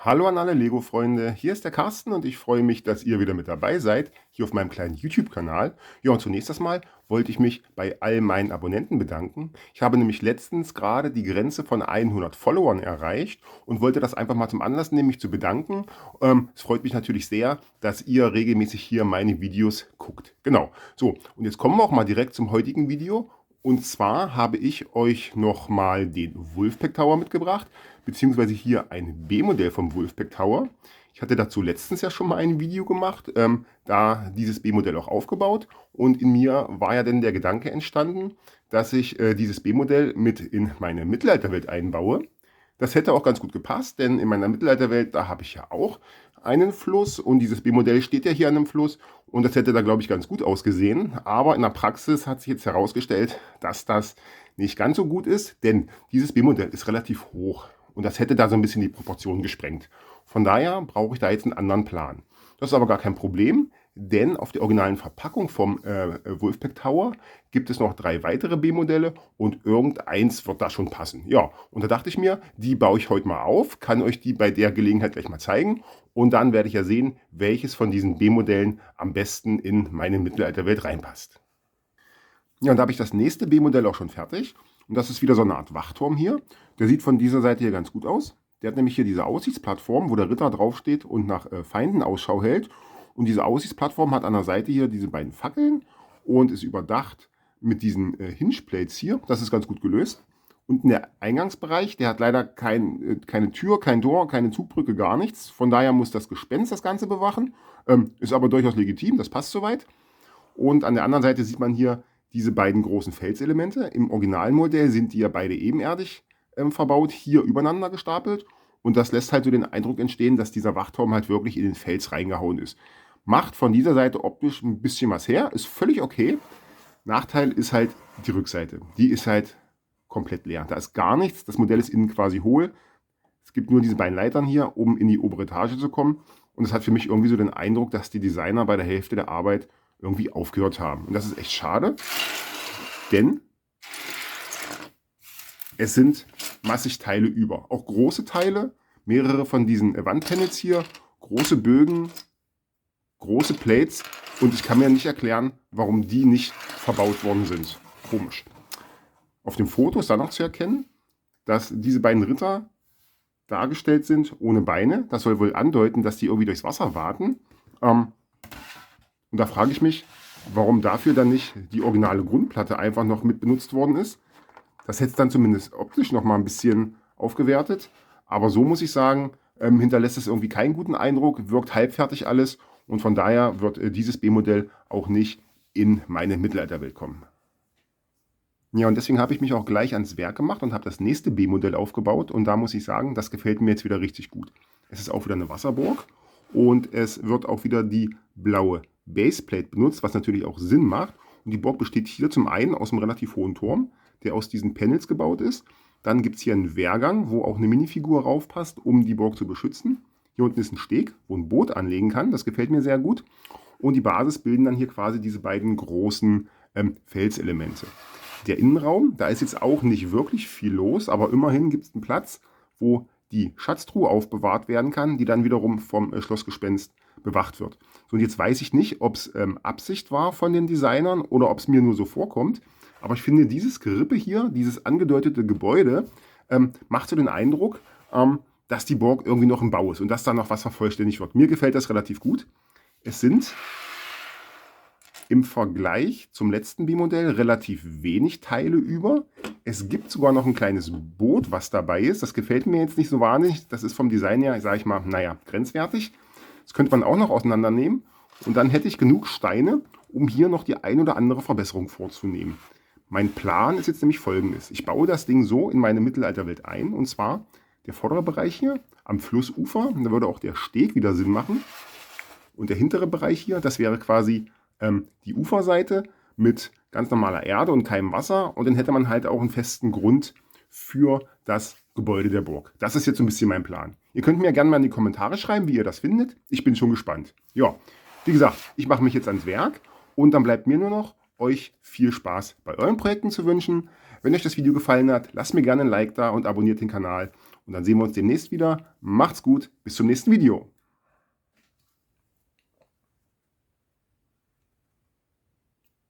Hallo an alle Lego-Freunde, hier ist der Carsten und ich freue mich, dass ihr wieder mit dabei seid, hier auf meinem kleinen YouTube-Kanal. Ja, und zunächst einmal wollte ich mich bei all meinen Abonnenten bedanken. Ich habe nämlich letztens gerade die Grenze von 100 Followern erreicht und wollte das einfach mal zum Anlass nehmen, mich zu bedanken. Es freut mich natürlich sehr, dass ihr regelmäßig hier meine Videos guckt. Genau, so, und jetzt kommen wir auch mal direkt zum heutigen Video. Und zwar habe ich euch nochmal den Wolfpack Tower mitgebracht, beziehungsweise hier ein B-Modell vom Wolfpack Tower. Ich hatte dazu letztens ja schon mal ein Video gemacht, da dieses B-Modell auch aufgebaut. Und in mir war ja dann der Gedanke entstanden, dass ich dieses B-Modell mit in meine Mittelalterwelt einbaue. Das hätte auch ganz gut gepasst, denn in meiner Mittelalterwelt, da habe ich ja auch einen Fluss und dieses B-Modell steht ja hier an einem Fluss und das hätte da, glaube ich, ganz gut ausgesehen. Aber in der Praxis hat sich jetzt herausgestellt, dass das nicht ganz so gut ist, denn dieses B-Modell ist relativ hoch und das hätte da so ein bisschen die Proportionen gesprengt. Von daher brauche ich da jetzt einen anderen Plan. Das ist aber gar kein Problem, denn auf der originalen Verpackung vom Wolfpack Tower gibt es noch 3 weitere B-Modelle und irgendeins wird da schon passen. Ja, und da dachte ich mir, die baue ich heute mal auf, kann euch die bei der Gelegenheit gleich mal zeigen und dann werde ich ja sehen, welches von diesen B-Modellen am besten in meine Mittelalterwelt reinpasst. Ja, und da habe ich das nächste B-Modell auch schon fertig. Und das ist wieder so eine Art Wachturm hier. Der sieht von dieser Seite hier ganz gut aus. Der hat nämlich hier diese Aussichtsplattform, wo der Ritter draufsteht und nach Feinden Ausschau hält. Und diese Aussichtsplattform hat an der Seite hier diese beiden Fackeln und ist überdacht mit diesen Hinge-Plates hier. Das ist ganz gut gelöst. Und der Eingangsbereich, der hat leider keine Tür, kein Tor, keine Zugbrücke, gar nichts. Von daher muss das Gespenst das Ganze bewachen. Ist aber durchaus legitim, das passt soweit. Und an der anderen Seite sieht man hier diese beiden großen Felselemente. Im Originalmodell sind die ja beide ebenerdig verbaut, hier übereinander gestapelt. Und das lässt halt so den Eindruck entstehen, dass dieser Wachturm halt wirklich in den Fels reingehauen ist. Macht von dieser Seite optisch ein bisschen was her, ist völlig okay. Nachteil ist halt die Rückseite. Die ist halt komplett leer. Da ist gar nichts. Das Modell ist innen quasi hohl. Es gibt nur diese beiden Leitern hier, um in die obere Etage zu kommen. Und es hat für mich irgendwie so den Eindruck, dass die Designer bei der Hälfte der Arbeit irgendwie aufgehört haben. Und das ist echt schade, denn es sind massig Teile über. Auch große Teile, mehrere von diesen Wandpanels hier, große Bögen, große Plates. Und ich kann mir nicht erklären, warum die nicht verbaut worden sind. Komisch. Auf dem Foto ist dann noch zu erkennen, dass diese beiden Ritter dargestellt sind ohne Beine. Das soll wohl andeuten, dass die irgendwie durchs Wasser warten. Und da frage ich mich, warum dafür dann nicht die originale Grundplatte einfach noch mit benutzt worden ist. Das hätte es dann zumindest optisch noch mal ein bisschen aufgewertet. Aber so muss ich sagen, hinterlässt es irgendwie keinen guten Eindruck, wirkt halbfertig alles. Und von daher wird dieses B-Modell auch nicht in meine Mittelalterwelt kommen. Ja, und deswegen habe ich mich auch gleich ans Werk gemacht und habe das nächste B-Modell aufgebaut. Und da muss ich sagen, das gefällt mir jetzt wieder richtig gut. Es ist auch wieder eine Wasserburg und es wird auch wieder die blaue Baseplate benutzt, was natürlich auch Sinn macht. Und die Burg besteht hier zum einen aus einem relativ hohen Turm, der aus diesen Panels gebaut ist. Dann gibt es hier einen Wehrgang, wo auch eine Minifigur raufpasst, um die Burg zu beschützen. Hier unten ist ein Steg, wo ein Boot anlegen kann. Das gefällt mir sehr gut. Und die Basis bilden dann hier quasi diese beiden großen Felselemente. Der Innenraum, da ist jetzt auch nicht wirklich viel los, aber immerhin gibt es einen Platz, wo die Schatztruhe aufbewahrt werden kann, die dann wiederum vom Schlossgespenst bewacht wird. So, und jetzt weiß ich nicht, ob es Absicht war von den Designern oder ob es mir nur so vorkommt, aber ich finde, dieses Gerippe hier, dieses angedeutete Gebäude, macht so den Eindruck, dass die Burg irgendwie noch im Bau ist und dass da noch was vervollständigt wird. Mir gefällt das relativ gut. Es sind im Vergleich zum letzten B-Modell relativ wenig Teile über. Es gibt sogar noch ein kleines Boot, was dabei ist. Das gefällt mir jetzt nicht so wahnsinnig. Das ist vom Design her, sage ich mal, naja, grenzwertig. Das könnte man auch noch auseinandernehmen. Und dann hätte ich genug Steine, um hier noch die ein oder andere Verbesserung vorzunehmen. Mein Plan ist jetzt nämlich folgendes. Ich baue das Ding so in meine Mittelalterwelt ein. Und zwar der vordere Bereich hier am Flussufer. Da würde auch der Steg wieder Sinn machen. Und der hintere Bereich hier, das wäre quasi die Uferseite mit ganz normaler Erde und keinem Wasser. Und dann hätte man halt auch einen festen Grund für das Gebäude der Burg. Das ist jetzt so ein bisschen mein Plan. Ihr könnt mir gerne mal in die Kommentare schreiben, wie ihr das findet. Ich bin schon gespannt. Ja, wie gesagt, ich mache mich jetzt ans Werk und dann bleibt mir nur noch, euch viel Spaß bei euren Projekten zu wünschen. Wenn euch das Video gefallen hat, lasst mir gerne ein Like da und abonniert den Kanal. Und dann sehen wir uns demnächst wieder. Macht's gut, bis zum nächsten Video.